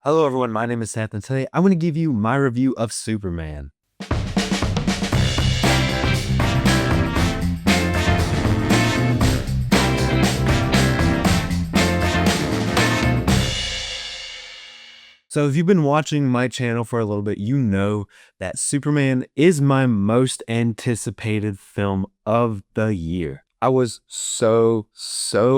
Hello everyone, my name is Seth, and today I'm going to give you my review of Superman. So if you've been watching my channel for a little bit, you know that Superman is my most anticipated film of the year. I was so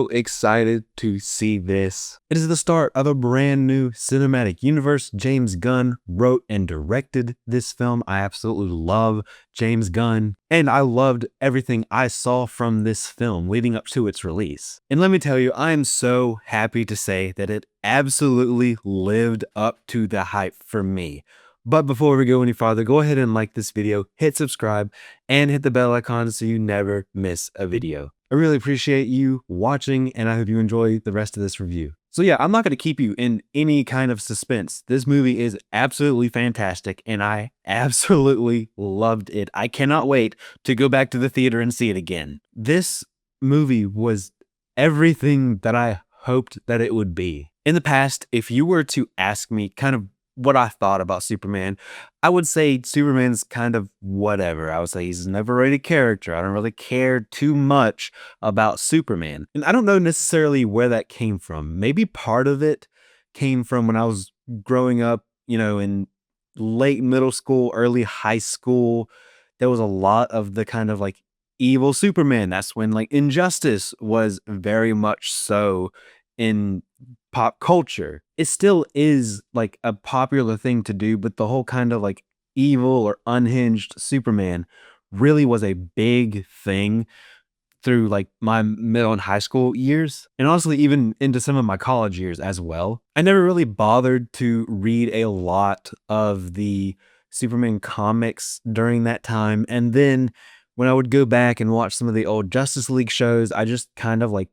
excited to see this. It is the start of a brand new cinematic universe. James Gunn wrote and directed this film. I absolutely love James Gunn, and I loved everything I saw from this film leading up to its release. And let me tell you, I am so happy to say that it absolutely lived up to the hype for me. But before we go any farther, go ahead and like this video, hit subscribe, and hit the bell icon so you never miss a video. I really appreciate you watching, and I hope you enjoy the rest of this review. So yeah, I'm not going to keep you in any kind of suspense. This movie is absolutely fantastic, and I absolutely loved it. I cannot wait to go back to the theater and see it again. This movie was everything that I hoped that it would be. In the past, if you were to ask me kind of what I thought about Superman, I would say Superman's kind of whatever. I would say he's an overrated character. I don't really care too much about Superman. And I don't know necessarily where that came from. Maybe part of it came from when I was growing up, in late middle school, early high school. There was a lot of the kind of like evil Superman. That's when like Injustice was very much so in pop culture. It still is like a popular thing to do, but the whole kind of like evil or unhinged Superman really was a big thing through like my middle and high school years, and honestly even into some of my college years as well. I never really bothered to read a lot of the Superman comics during that time, and then when I would go back and watch some of the old Justice League shows, I just kind of like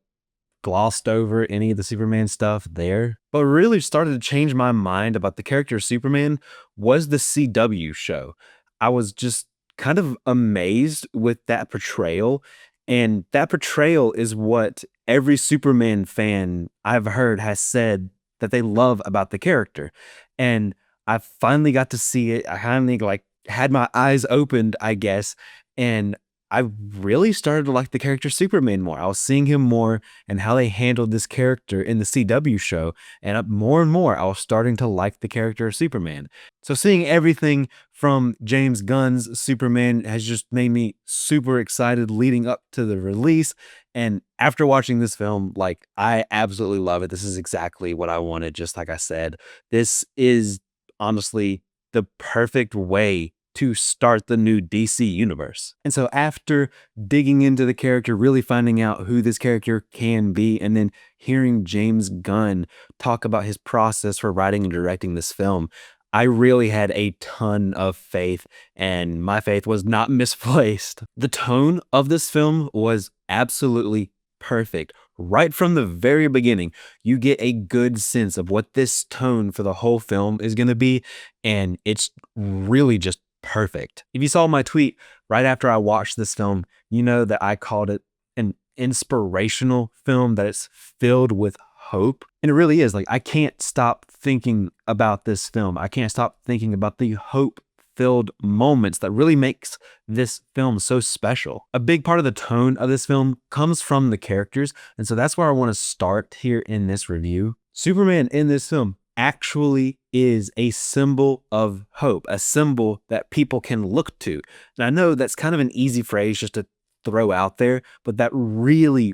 glossed over any of the Superman stuff there. But what really started to change my mind about the character of Superman was the CW show. I was just kind of amazed with that portrayal. And that portrayal is what every Superman fan I've heard has said that they love about the character. And I finally got to see it. I finally like had my eyes opened, I guess. And I really started to like the character Superman more. I was seeing him more and how they handled this character in the CW show. And more and more, I was starting to like the character of Superman. So seeing everything from James Gunn's Superman has just made me super excited leading up to the release. And after watching this film, like I absolutely love it. This is exactly what I wanted, just like I said. This is honestly the perfect way to start the new DC universe. And so after digging into the character, really finding out who this character can be, and then hearing James Gunn talk about his process for writing and directing this film, I really had a ton of faith, and my faith was not misplaced. The tone of this film was absolutely perfect. Right from the very beginning, you get a good sense of what this tone for the whole film is going to be, and it's really just perfect. If you saw my tweet right after I watched this film, you know that I called it an inspirational film, that it's filled with hope. And it really is. Like, I can't stop thinking about this film. I can't stop thinking about the hope filled moments that really makes this film so special. A big part of the tone of this film comes from the characters, and so that's where I want to start here in this review. Superman in this film actually is a symbol of hope, a symbol that people can look to. And I know that's kind of an easy phrase just to throw out there, but that really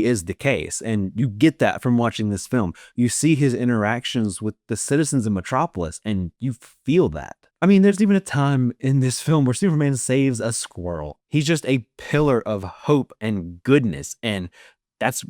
is the case. And you get that from watching this film. You see his interactions with the citizens of Metropolis, and you feel that. I mean, there's even a time in this film where Superman saves a squirrel. He's just a pillar of hope and goodness, and that's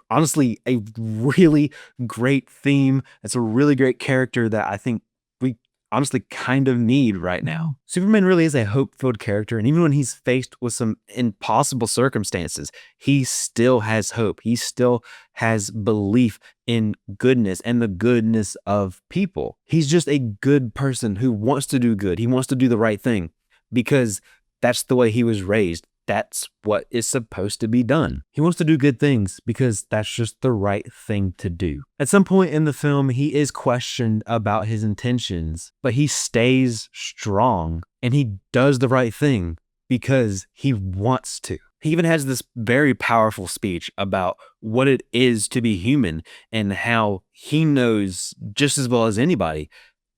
honestly a really great theme. It's a really great character that I think we honestly kind of need right now. Superman really is a hope-filled character, and even when he's faced with some impossible circumstances, he still has hope. He still has belief in goodness and the goodness of people. He's just a good person who wants to do good. He wants to do the right thing because that's the way he was raised. that's what is supposed to be done. He wants to do good things because that's just the right thing to do. At some point in the film, he is questioned about his intentions, but he stays strong and he does the right thing because he wants to. He even has this very powerful speech about what it is to be human and how he knows just as well as anybody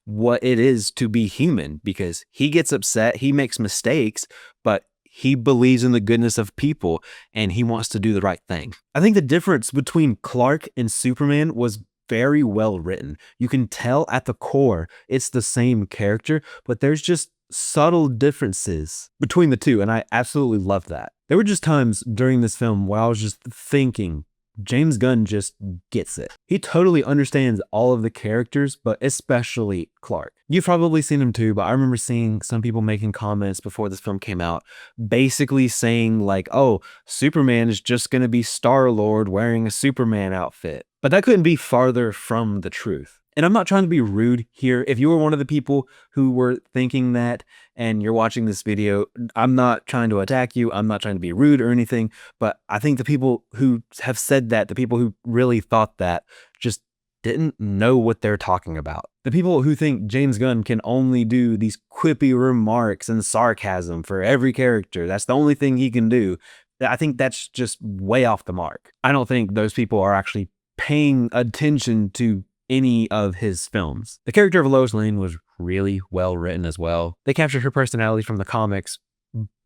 what it is to be human, because he gets upset, he makes mistakes, but he believes in the goodness of people and he wants to do the right thing. I think the difference between Clark and Superman was very well written. You can tell at the core it's the same character, but there's just subtle differences between the two, and I absolutely love that. There were just times during this film where I was just thinking, James Gunn just gets it. He totally understands all of the characters, but especially Clark. You've probably seen him too, but I remember seeing some people making comments before this film came out, basically saying like, oh, Superman is just going to be Star-Lord wearing a Superman outfit. But that couldn't be farther from the truth. And I'm not trying to be rude here. If you were one of the people who were thinking that and you're watching this video, I'm not trying to attack you. I'm not trying to be rude or anything. But I think the people who have said that, the people who really thought that, just didn't know what they're talking about. The people who think James Gunn can only do these quippy remarks and sarcasm for every character, that's the only thing he can do, I think that's just way off the mark. I don't think those people are actually paying attention to any of his films. The character of Lois Lane was really well written as well. They captured her personality from the comics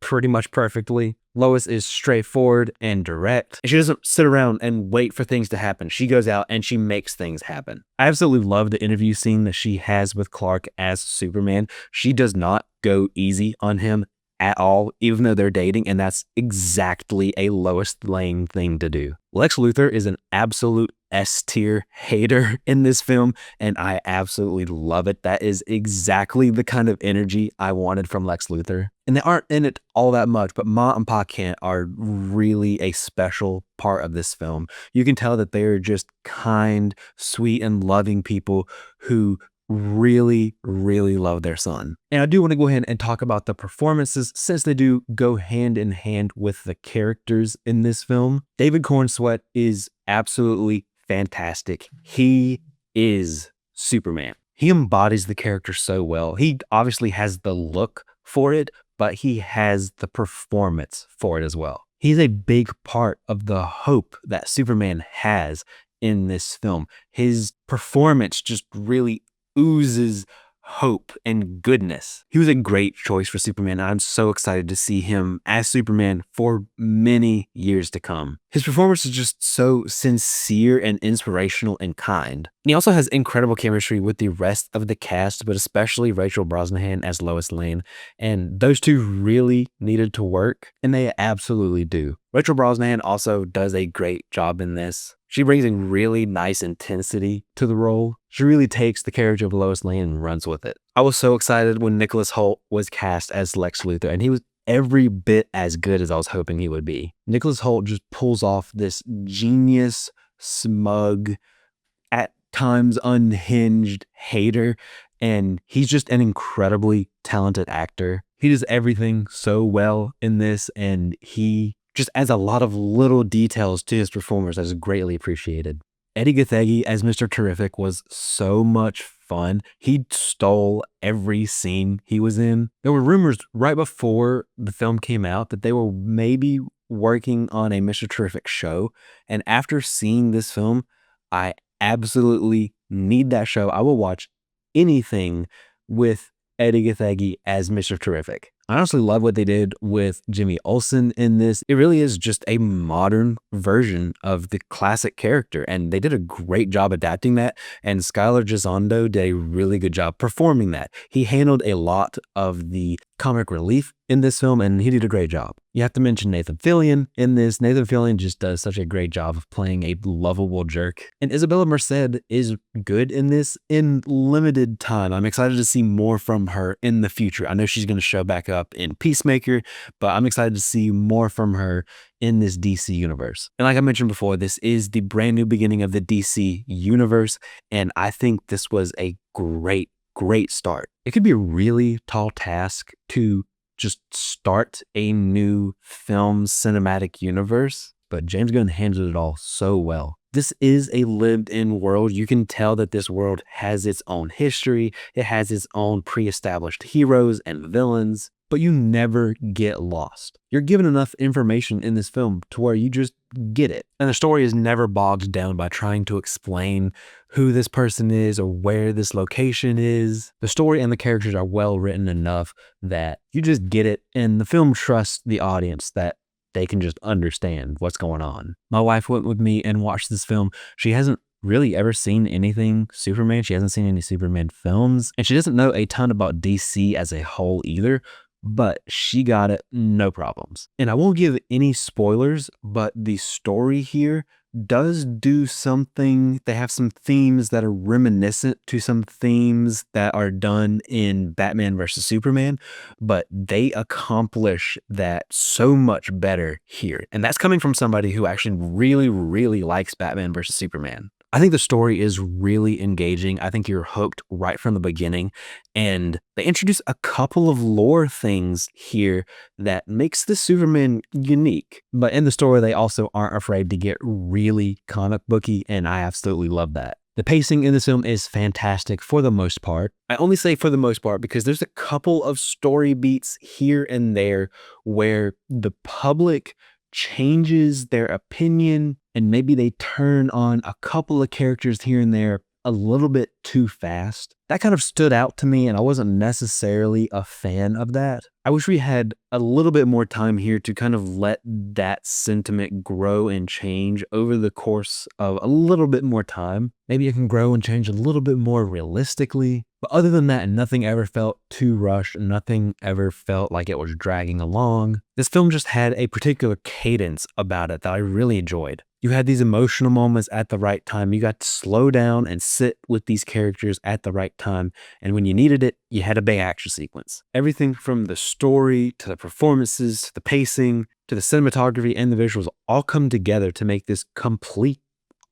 pretty much perfectly. Lois is straightforward and direct. She doesn't sit around and wait for things to happen. She goes out and she makes things happen. I absolutely love the interview scene that she has with Clark as Superman. She does not go easy on him at all, even though they're dating, and that's exactly a Lois Lane thing to do. Lex Luthor is an absolute S-tier hater in this film, and I absolutely love it. That is exactly the kind of energy I wanted from Lex Luthor. And they aren't in it all that much, but Ma and Pa Kent are really a special part of this film. You can tell that they are just kind, sweet, and loving people who really, really love their son. And I do want to go ahead and talk about the performances, since they do go hand in hand with the characters in this film. David Cornsweet is absolutely fantastic. He is Superman. He embodies the character so well. He obviously has the look for it, but he has the performance for it as well. He's a big part of the hope that Superman has in this film. His performance just really oozes hope and goodness. He was a great choice for Superman. I'm so excited to see him as Superman for many years to come. His performance is just so sincere and inspirational and kind. And he also has incredible chemistry with the rest of the cast, but especially Rachel Brosnahan as Lois Lane. And those two really needed to work, and they absolutely do. Rachel Brosnahan also does a great job in this. She brings a really nice intensity to the role. She really takes the character of Lois Lane and runs with it. I was so excited when Nicholas Hoult was cast as Lex Luthor, and he was every bit as good as I was hoping he would be. Nicholas Hoult just pulls off this genius, smug, at times unhinged hater, and he's just an incredibly talented actor. He does everything so well in this, and he just adds a lot of little details to his performance that is greatly appreciated. Eddie Gathegi as Mr. Terrific was so much fun. He stole every scene he was in. There were rumors right before the film came out that they were maybe working on a Mr. Terrific show. And after seeing this film, I absolutely need that show. I will watch anything with Eddie Gathegi as Mr. Terrific. I honestly love what they did with Jimmy Olsen in this. It really is just a modern version of the classic character, and they did a great job adapting that, and Skylar Gisondo did a really good job performing that. He handled a lot of the comic relief in this film, and he did a great job. You have to mention Nathan Fillion in this. Nathan Fillion just does such a great job of playing a lovable jerk. And Isabella Merced is good in this in limited time. I'm excited to see more from her in the future. I know she's going to show back up in Peacemaker, but I'm excited to see more from her in this DC universe. And like I mentioned before, this is the brand new beginning of the DC universe, and I think this was a great start. It could be a really tall task to just start a new film cinematic universe, but James Gunn handled it all so well. This is a lived-in world. You can tell that this world has its own history. It has its own pre-established heroes and villains, but you never get lost. You're given enough information in this film to where you just get it. And the story is never bogged down by trying to explain who this person is or where this location is. The story and the characters are well written enough that you just get it, and the film trusts the audience that they can just understand what's going on. My wife went with me and watched this film. She hasn't really ever seen anything Superman. She hasn't seen any Superman films, and she doesn't know a ton about DC as a whole either, but she got it no problems. And I won't give any spoilers, but the story here does do something. They have some themes that are reminiscent to some themes that are done in Batman versus Superman, but they accomplish that so much better here. And that's coming from somebody who actually really, really likes Batman versus Superman. I think the story is really engaging. I think you're hooked right from the beginning, and they introduce a couple of lore things here that makes the Superman unique. But in the story, they also aren't afraid to get really comic booky, and I absolutely love that. The pacing in this film is fantastic for the most part. I only say for the most part because there's a couple of story beats here and there where the public changes their opinion, and maybe they turn on a couple of characters here and there a little bit too fast. That kind of stood out to me, and I wasn't necessarily a fan of that. I wish we had a little bit more time here to kind of let that sentiment grow and change over the course of a little bit more time. Maybe it can grow and change a little bit more realistically. But other than that, nothing ever felt too rushed. Nothing ever felt like it was dragging along. This film just had a particular cadence about it that I really enjoyed. You had these emotional moments at the right time. You got to slow down and sit with these characters at the right time. And when you needed it, you had a big action sequence. Everything from the story to the performances, to the pacing, to the cinematography and the visuals all come together to make this complete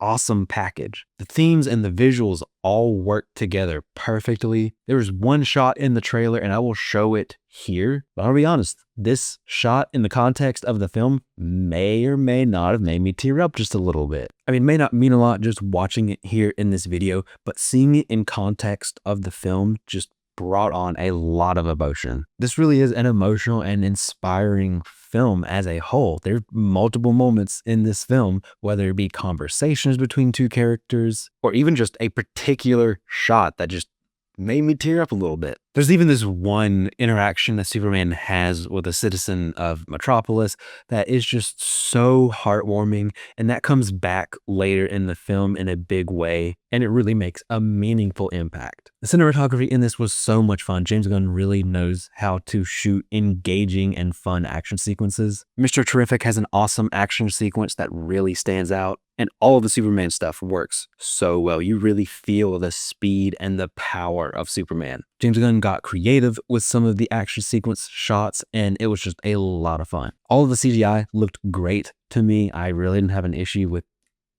awesome package. The themes and the visuals all work together perfectly. There was one shot in the trailer, and I will show it here, but I'll be honest, this shot in the context of the film may or may not have made me tear up just a little bit. I mean, it may not mean a lot just watching it here in this video, but seeing it in context of the film just brought on a lot of emotion. This really is an emotional and inspiring film as a whole. There are multiple moments in this film, whether it be conversations between two characters or even just a particular shot that just made me tear up a little bit. There's even this one interaction that Superman has with a citizen of Metropolis that is just so heartwarming, and that comes back later in the film in a big way, and it really makes a meaningful impact. The cinematography in this was so much fun. James Gunn really knows how to shoot engaging and fun action sequences. Mr. Terrific has an awesome action sequence that really stands out, and all of the Superman stuff works so well. You really feel the speed and the power of Superman. James Gunn got creative with some of the action sequence shots, and it was just a lot of fun. All of the CGI looked great to me. I really didn't have an issue with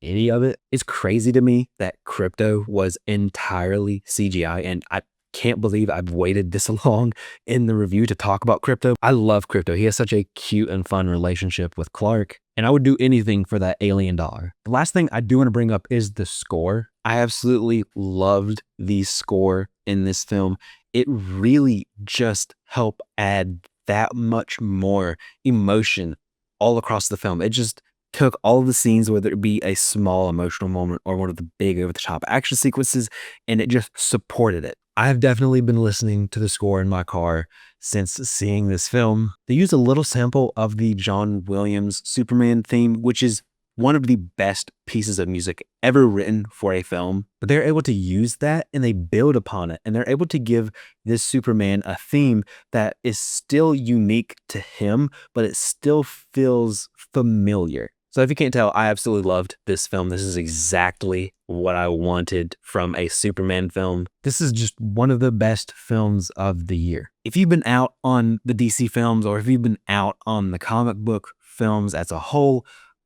any of it. It's crazy to me that Krypto was entirely CGI, and I can't believe I've waited this long in the review to talk about Krypto. I love Krypto. He has such a cute and fun relationship with Clark, and I would do anything for that alien dollar. The last thing I do want to bring up is the score. I absolutely loved the score in this film. It really just helped add that much more emotion all across the film. It just took all of the scenes, whether it be a small emotional moment or one of the big over-the-top action sequences, and it just supported it. I have definitely been listening to the score in my car since seeing this film. They use a little sample of the John Williams Superman theme, which is one of the best pieces of music ever written for a film, but they're able to use that and they build upon it, and they're able to give this Superman a theme that is still unique to him, but it still feels familiar. So if you can't tell, I absolutely loved this film. This is exactly what I wanted from a Superman film. This is just one of the best films of the year. If you've been out on the DC films, or if you've been out on the comic book films as a whole,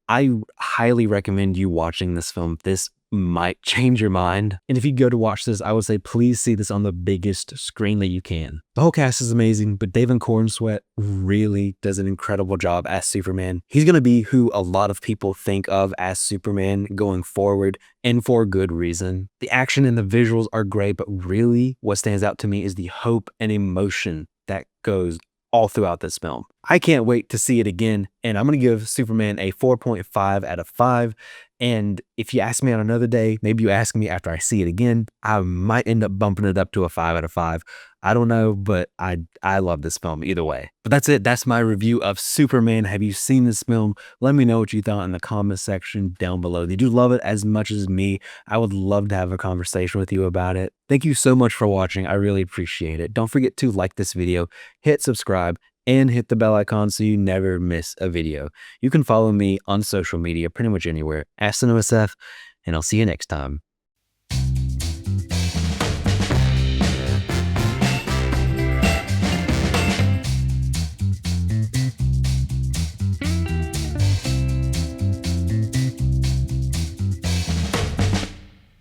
I highly recommend you watching this film. This might change your mind. And if you go to watch this, I would say please see this on the biggest screen that you can. The whole cast is amazing, but David Cornsweet really does an incredible job as Superman. He's going to be who a lot of people think of as Superman going forward, and for good reason. The action and the visuals are great, but really what stands out to me is the hope and emotion that goes all throughout this film. I can't wait to see it again, and I'm going to give Superman a 4.5 out of 5. And if you ask me on another day, maybe you ask me after I see it again, I might end up bumping it up to a 5 out of 5. I don't know, but I love this film either way. But that's it. That's my review of Superman. Have you seen this film? Let me know what you thought in the comment section down below. Did you love it as much as me? I would love to have a conversation with you about it. Thank you so much for watching. I really appreciate it. Don't forget to like this video, hit subscribe, and hit the bell icon so you never miss a video. You can follow me on social media pretty much anywhere, @CinemaSeth, and I'll see you next time.